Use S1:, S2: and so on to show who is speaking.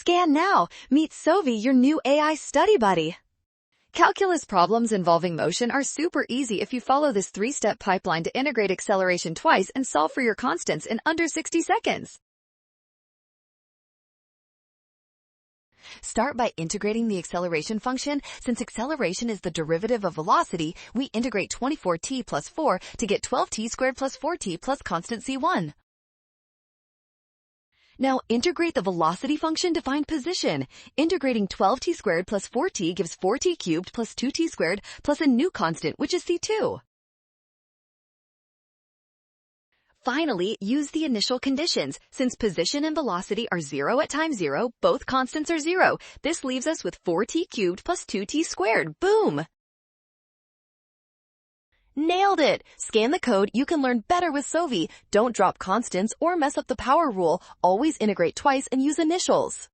S1: Scan now. Meet Sovi, your new AI study buddy. Calculus problems involving motion are super easy if you follow this 3-step pipeline to integrate acceleration twice and solve for your constants in under 60 seconds. Start by integrating the acceleration function. Since acceleration is the derivative of velocity, we integrate 24t plus 4 to get 12t squared plus 4t plus constant c1. Now integrate the velocity function to find position. Integrating 12t squared plus 4t gives 4t cubed plus 2t squared plus a new constant, which is c2. Finally, use the initial conditions. Since position and velocity are 0 at time 0, both constants are 0. This leaves us with 4t cubed plus 2t squared. Boom! Nailed it! Scan the code. You can learn better with Sovi. Don't drop constants or mess up the power rule. Always integrate twice and use initials.